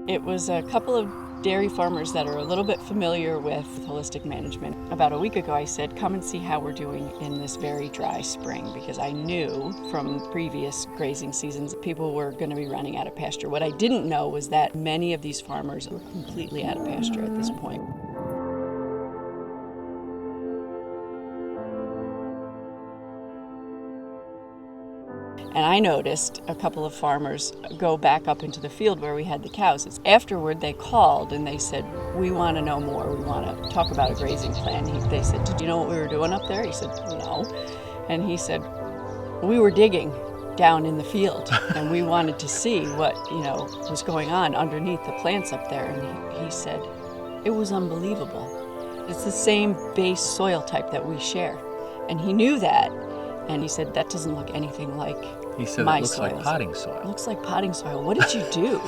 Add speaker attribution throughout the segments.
Speaker 1: It was a couple of dairy farmers that are a little bit familiar with holistic management. About a week ago I said, come and see how we're doing in this very dry spring, because I knew from previous grazing seasons that people were going to be running out of pasture. What I didn't know was that many of these farmers were completely out of pasture at this point. And I noticed a couple of farmers go back up into the field where we had the cows. Afterward, they called and they said, we want to know more. We want to talk about a grazing plan. They said, did you know what we were doing up there? He said, no. And he said, we were digging down in the field and we wanted to see what, was going on underneath the plants up there. And he said, it was unbelievable. It's the same base soil type that we share. And he knew that. And he said, that doesn't look anything like
Speaker 2: He said
Speaker 1: my
Speaker 2: it looks
Speaker 1: soils.
Speaker 2: like potting soil.
Speaker 1: It looks like potting soil. What did you do?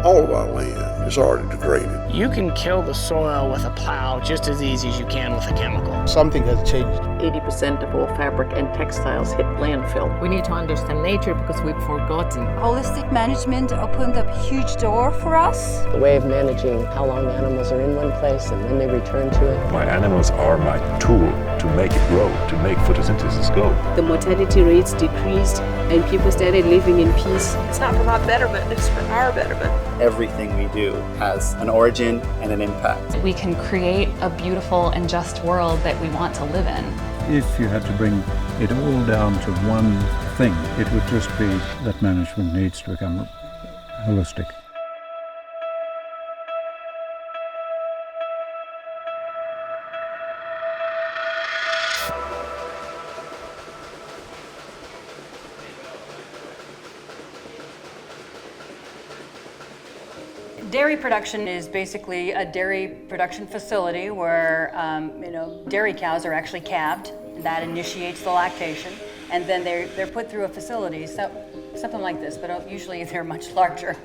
Speaker 3: All of our land is already degraded.
Speaker 4: You can kill the soil with a plow just as easy as you can with a chemical.
Speaker 5: Something has changed.
Speaker 6: 80% of all fabric and textiles hit landfill.
Speaker 7: We need to understand nature because we've forgotten.
Speaker 8: Holistic management opened up a huge door for us.
Speaker 6: The way of managing how long animals are in one place and when they return to it.
Speaker 9: My animals are my tool to make it grow, to make photosynthesis go.
Speaker 10: The mortality rates decreased and people started living in peace.
Speaker 11: It's not for my betterment, it's for our betterment.
Speaker 12: Everything we do has an origin and an impact.
Speaker 13: We can create a beautiful and just world that we want to live in.
Speaker 14: If you had to bring it all down to one thing, it would just be that management needs to become holistic.
Speaker 15: Dairy production is basically a dairy production facility where dairy cows are actually calved. That initiates the lactation, and then they're put through a facility, something like this, but usually they're much larger,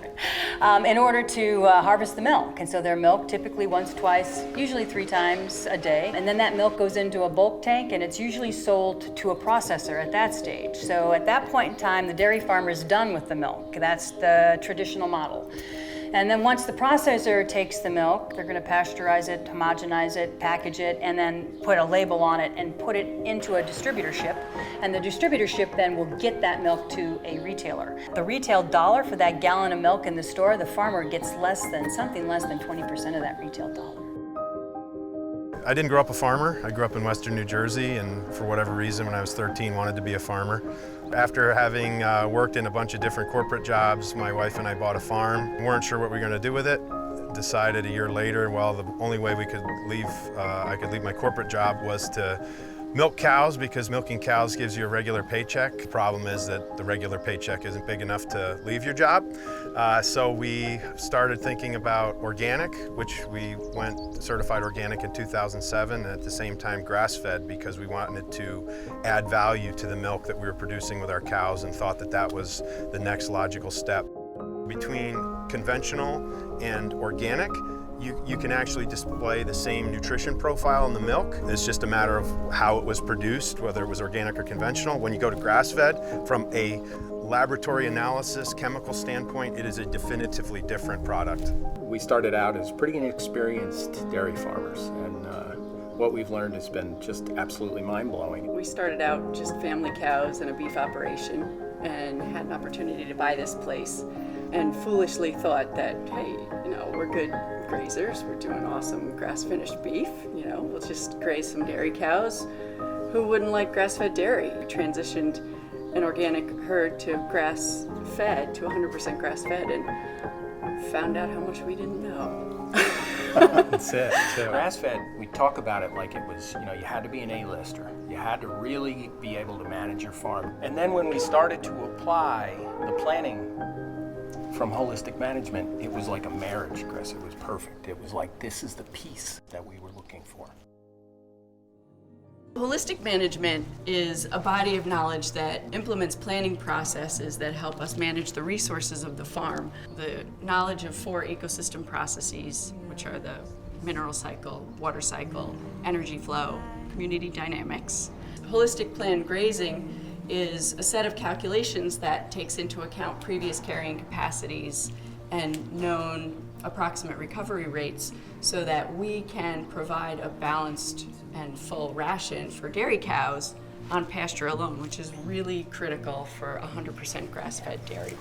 Speaker 15: in order to harvest the milk. And so they're milked typically once, twice, usually 3 times a day. And then that milk goes into a bulk tank, and it's usually sold to a processor at that stage. So at that point in time, the dairy farmer is done with the milk. That's the traditional model. And then once the processor takes the milk, they're going to pasteurize it, homogenize it, package it, and then put a label on it and put it into a distributorship. And the distributorship then will get that milk to a retailer. The retail dollar for that gallon of milk in the store, the farmer gets something less than 20% of that retail dollar.
Speaker 16: I didn't grow up a farmer. I grew up in Western New Jersey, and for whatever reason, when I was 13, wanted to be a farmer. After having worked in a bunch of different corporate jobs, my wife and I bought a farm. We weren't sure what we were going to do with it. Decided a year later, well, the only way we could leave, I could leave my corporate job was to milk cows, because milking cows gives you a regular paycheck. The problem is that the regular paycheck isn't big enough to leave your job. So we started thinking about organic, which we went certified organic in 2007, and at the same time grass-fed, because we wanted to add value to the milk that we were producing with our cows and thought that that was the next logical step. Between conventional and organic, you can actually display the same nutrition profile in the milk. It's just a matter of how it was produced, whether it was organic or conventional. When you go to grass-fed, from a laboratory analysis, chemical standpoint, it is a definitively different product.
Speaker 5: We started out as pretty inexperienced dairy farmers, and what we've learned has been just absolutely mind-blowing.
Speaker 17: We started out just family cows and a beef operation, and had an opportunity to buy this place, and foolishly thought that, hey, we're good grazers, we're doing awesome grass-finished beef, we'll just graze some dairy cows. Who wouldn't like grass-fed dairy? We transitioned an organic herd to grass-fed, to 100% grass-fed, and found out how much we didn't know.
Speaker 5: That's it. So grass-fed, we talk about it like it was, you had to be an A-lister. You had to really be able to manage your farm. And then when we started to apply the planning from holistic management, it was like a marriage, Chris. It was perfect. It was like, this is the piece that we were looking for.
Speaker 1: Holistic management is a body of knowledge that implements planning processes that help us manage the resources of the farm. The knowledge of 4 ecosystem processes, which are the mineral cycle, water cycle, energy flow,
Speaker 2: community dynamics. Holistic planned grazing is a set of calculations that takes into account previous carrying capacities and known approximate recovery rates so that we can provide a balanced and full ration for dairy cows on pasture alone, which is really critical for 100% grass-fed dairy.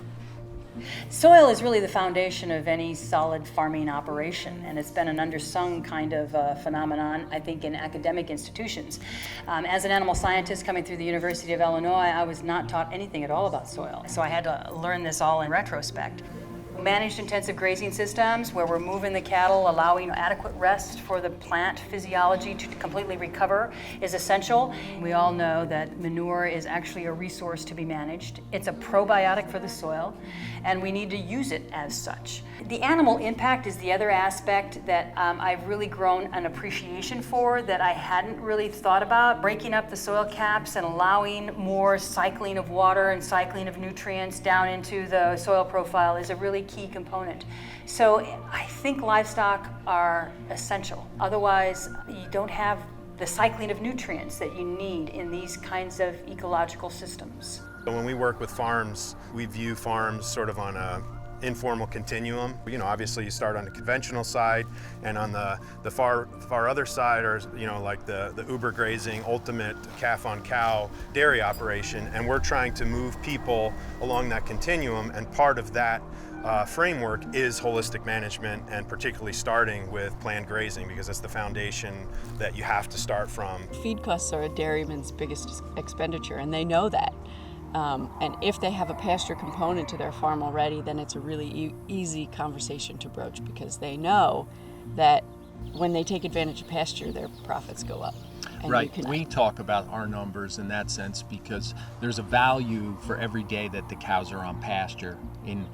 Speaker 15: Soil is really the foundation of any solid farming operation, and it's been an undersung kind of phenomenon, I think, in academic institutions. As an animal scientist coming through the University of Illinois, I was not taught anything at all about soil, so I had to learn this all in retrospect. Managed intensive grazing systems where we're moving the cattle, allowing adequate rest for the plant physiology to completely recover is essential. We all know that manure is actually a resource to be managed. It's a probiotic for the soil, and we need to use it as such. The animal impact is the other aspect that I've really grown an appreciation for that I hadn't really thought about. Breaking up the soil caps and allowing more cycling of water and cycling of nutrients down into the soil profile is a really key component. So I think livestock are essential. Otherwise, you don't have the cycling of nutrients that you need in these kinds of ecological systems.
Speaker 16: So when we work with farms, we view farms sort of on a informal continuum. You know, obviously you start on the conventional side, and on the far other side are, you know, like the uber grazing, ultimate calf on cow dairy operation, and we're trying to move people along that continuum, and part of that framework is holistic management, and particularly starting with planned grazing, because it's the foundation that you have to start from.
Speaker 1: Feed costs are a dairyman's biggest expenditure, and they know that. And if they have a pasture component to their farm already, then it's a really easy conversation to broach, because they know that when they take advantage of pasture, their profits go up. And
Speaker 18: right. We talk about our numbers in that sense because there's a value for every day that the cows are on pasture in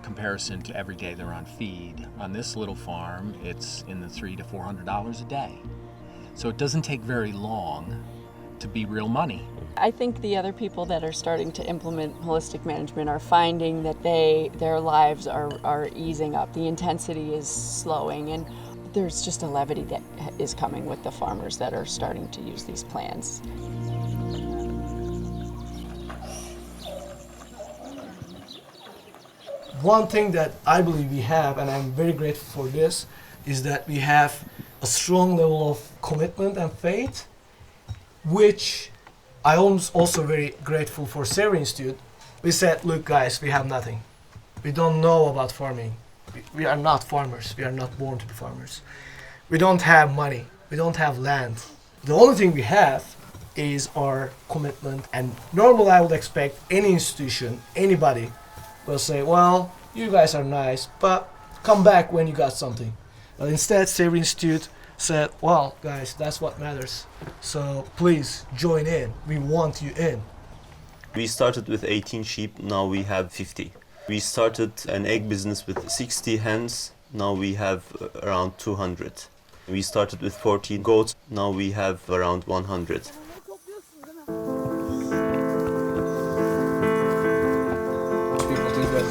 Speaker 18: comparison to every day they're on feed. On this little farm, it's in the $300 to $400 a day. So it doesn't take very long to be real money.
Speaker 1: I think the other people that are starting to implement holistic management are finding that their lives are easing up. The intensity is slowing, and there's just a levity that is coming with the farmers that are starting to use these plans.
Speaker 19: One thing that I believe we have, and I'm very grateful for this, is that we have a strong level of commitment and faith, which I am also very grateful for Savory Institute. We said, look guys, we have nothing. We don't know about farming. We are not farmers. We are not born to be farmers. We don't have money. We don't have land. The only thing we have is our commitment. And normally I would expect any institution, anybody, will say, well, you guys are nice, but come back when you got something. But instead, Savory Institute said, well, guys, that's what matters. So please join in. We want you in.
Speaker 20: We started with 18 sheep, now we have 50. We started an egg business with 60 hens, now we have around 200. We started with 14 goats, now we have around 100.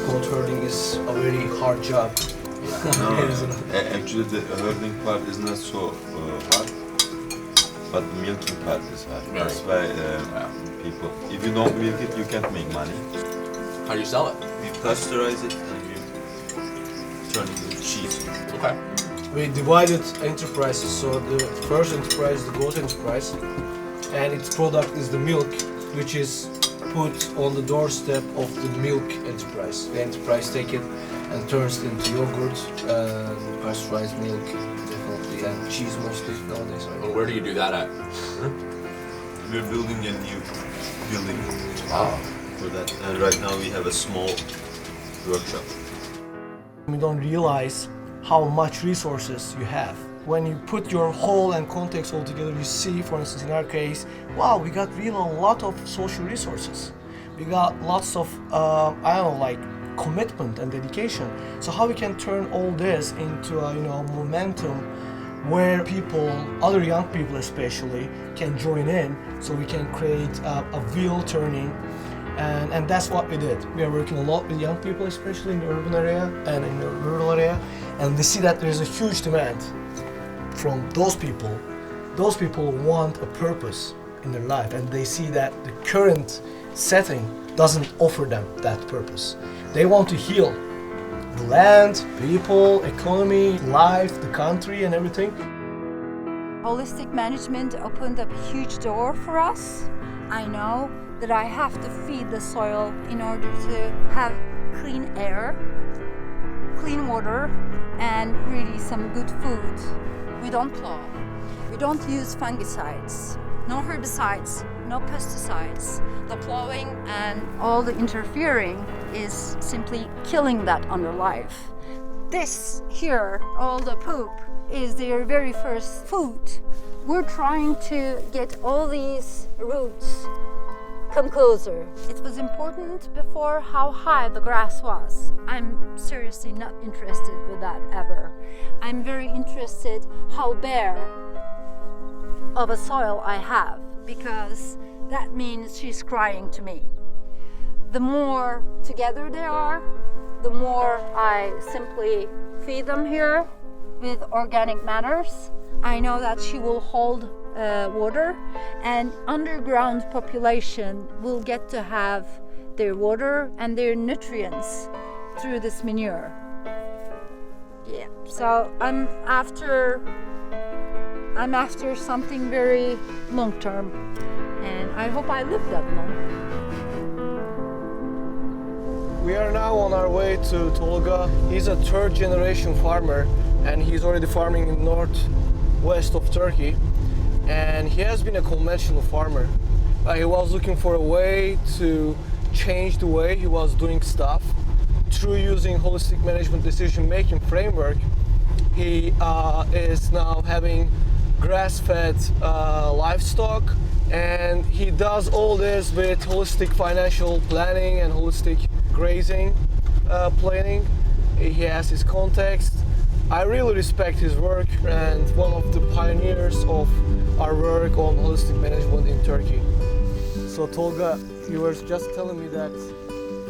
Speaker 19: Goat herding is a very hard job.
Speaker 21: No, actually the herding part is not so hard, but the milking part is hard. That's why people, if you don't milk it, you can't make money.
Speaker 22: How do you sell it?
Speaker 21: We pasteurize it and we turn it into cheese.
Speaker 22: Okay.
Speaker 19: We divided enterprises, so the first enterprise is the goat enterprise, and its product is the milk, which is put on the doorstep of the milk enterprise. The enterprise take it and turns it into yogurt and pasteurized milk, definitely, and cheese mostly nowadays.
Speaker 22: Well, where do you do that at?
Speaker 21: We're building a new building
Speaker 20: for that, and right now we have a small workshop.
Speaker 19: We don't realize how much resources you have. When you put your whole and context all together, you see, for instance, in our case, wow, we got really a lot of social resources. We got lots of, commitment and dedication. So how we can turn all this into a, momentum where people, other young people especially, can join in, so we can create a wheel turning. And that's what we did. We are working a lot with young people, especially in the urban area and in the rural area, and we see that there is a huge demand from those people those people want a purpose in their life, and they see that the current setting doesn't offer them that purpose. They want to heal the land, people, economy, life, the country, and everything.
Speaker 8: Holistic management opened up a huge door for us. I know that I have to feed the soil in order to have clean air, clean water, and really some good food. We don't plow. We don't use fungicides, no herbicides, no pesticides. The plowing and all the interfering is simply killing that underlife. This here, all the poop, is their very first food. We're trying to get all these roots come closer. It was important before how high the grass was. I'm seriously not interested with that ever. I'm very interested how bare of a soil I have, because that means she's crying to me. The more together they are, the more I simply feed them here with organic matters. I know that she will hold water, and underground population will get to have their water and their nutrients through this manure. Yeah, so I'm after something very long term, and I hope I live that long.
Speaker 19: We are now on our way to Tolga. He's a third generation farmer, and he's already farming in northwest of Turkey. And he has been a conventional farmer. He was looking for a way to change the way he was doing stuff. Through using holistic management decision-making framework, he is now having grass-fed livestock, and he does all this with holistic financial planning and holistic grazing planning. He has his context. I really respect his work, and one of the pioneers of our work on holistic management in Turkey. So Tolga, you were just telling me that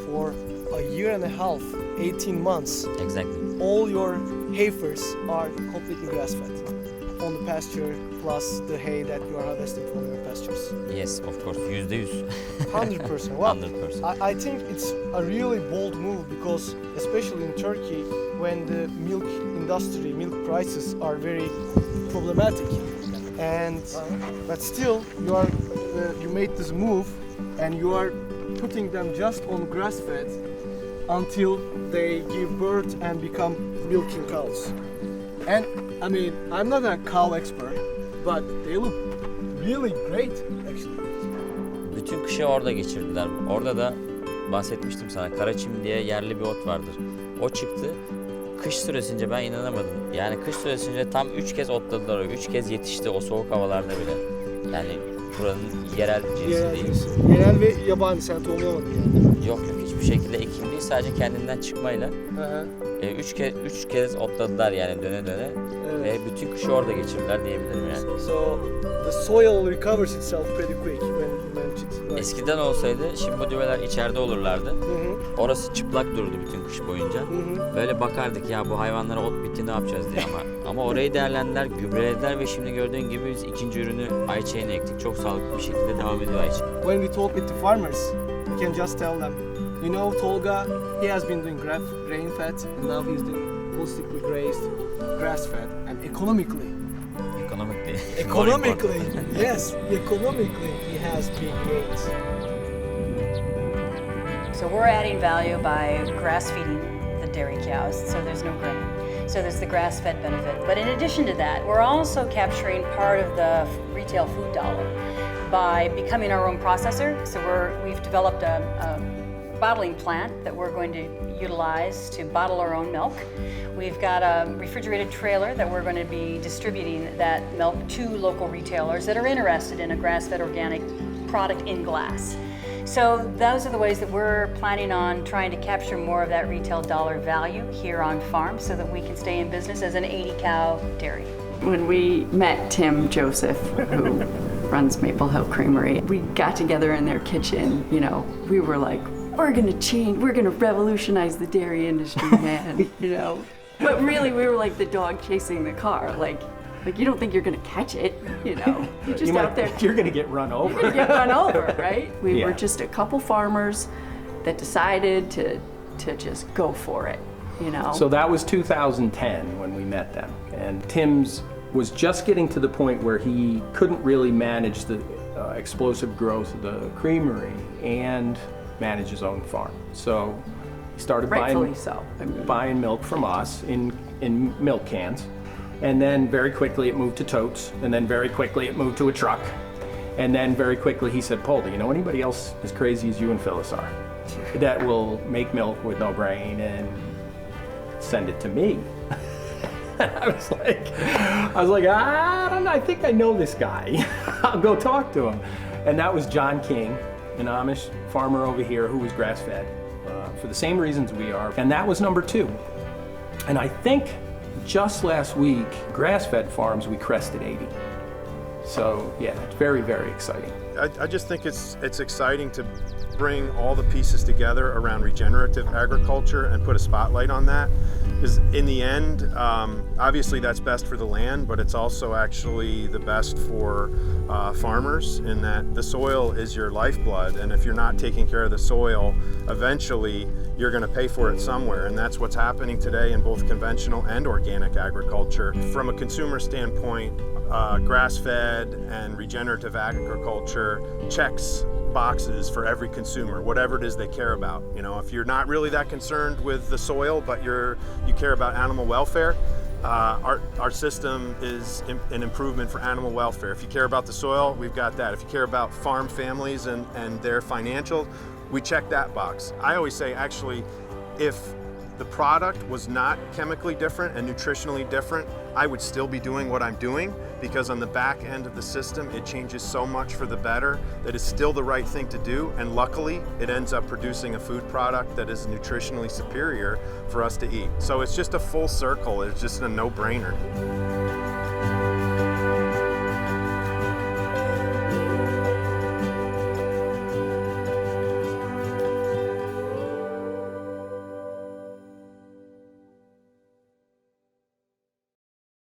Speaker 19: for a year and a half, 18 months,
Speaker 3: exactly,
Speaker 19: all your heifers are completely grass-fed on the pasture, plus the hay that you are harvesting from your pastures.
Speaker 3: Yes, of course, %100.
Speaker 19: 100%. Well,
Speaker 3: 100%.
Speaker 19: I think it's a really bold move, because especially in Turkey, when the milk industry, milk prices are very problematic, and but still you made this move, and you are putting them just on grass-fed until they give birth and become milking cows. And I mean, I'm not a cow expert, but they look really great actually.
Speaker 3: Bütün kışı orada geçirdiler. Orada da bahsetmiştim sana, karaçim diye yerli bir ot vardır. O çıktı. Kış süresince ben inanamadım. Yani kış süresince tam 3 kez otladılar o. 3 kez yetişti o soğuk havalarda bile. Yani buranın yerel cinsi değil.
Speaker 19: Yerel ve yabani, sen tohumlamadın yani.
Speaker 3: Yok hiçbir şekilde ekim değil, sadece kendinden çıkmayla. 3 kez otladılar yani döne döne. Evet. Ve bütün kışı orada geçirdiler diyebilirim yani.
Speaker 19: So the soil recovers itself pretty quick when it's
Speaker 3: Eskiden olsaydı şimdi bu düveler içeride olurlardı. Orası çıplak durdu bütün kış boyunca. Böyle bakardık ya bu hayvanlara ot bitti ne yapacağız diye ama orayı değerlendiler, gübrelediler ve şimdi gördüğün gibi biz ikinci ürünü ayçiçeğine ektik. Çok sağlıklı bir şekilde devam ediyor ayçiçeği.
Speaker 19: When we talk with the farmers, we can just tell them, you know, Tolga, he has been doing grain fed, and now he's doing holistically grazed, grass fed, and economically, yes, economically he has big gains.
Speaker 15: So we're adding value by grass feeding the dairy cows, so there's no grain. So there's the grass-fed benefit. But in addition to that, we're also capturing part of the retail food dollar by becoming our own processor. So we've developed a bottling plant that we're going to utilize to bottle our own milk. We've got a refrigerated trailer that we're going to be distributing that milk to local retailers that are interested in a grass-fed organic product in glass. So those are the ways that we're planning on trying to capture more of that retail dollar value here on farm so that we can stay in business as an 80-cow dairy.
Speaker 2: When we met Tim Joseph, who runs Maple Hill Creamery, we got together in their kitchen, you know, we were like, we're gonna revolutionize the dairy industry, man, you know. But really we were like the dog chasing the car, like Like, you don't think you're going to catch it, you know. You're just out there.
Speaker 5: You're going to get run over.
Speaker 2: You're going to get run over, right? We
Speaker 5: Yeah.
Speaker 2: were just a couple farmers that decided to just go for it, you know.
Speaker 5: So that was 2010 when we met them. And Tim's was just getting to the point where he couldn't really manage the explosive growth of the creamery and manage his own farm. So he started buying milk from us in milk cans. And then very quickly it moved to totes. And then very quickly it moved to a truck. And then very quickly he said, Poldy, you know anybody else as crazy as you and Phyllis are that will make milk with no grain and send it to me? I was like, I don't know, I think I know this guy. I'll go talk to him. And that was John King, an Amish farmer over here who was grass-fed for the same reasons we are. And that was number 2. And I think just last week, grass-fed farms, we crested 80. So yeah, it's very, very exciting.
Speaker 16: I just think it's exciting to bring all the pieces together around regenerative agriculture and put a spotlight on that. Because in the end, obviously that's best for the land, but it's also actually the best for farmers in that the soil is your lifeblood, and if you're not taking care of the soil, eventually you're going to pay for it somewhere, and that's what's happening today in both conventional and organic agriculture. From a consumer standpoint, grass-fed and regenerative agriculture checks boxes for every consumer, whatever it is they care about. You know, if you're not really that concerned with the soil, but you care about animal welfare, our system is an improvement for animal welfare. If you care about the soil, we've got that. If you care about farm families and their financial, we check that box. I always say, actually, if the product was not chemically different and nutritionally different, I would still be doing what I'm doing, because on the back end of the system, it changes so much for the better that it's still the right thing to do. And luckily, it ends up producing a food product that is nutritionally superior for us to eat. So it's just a full circle. It's just a no-brainer.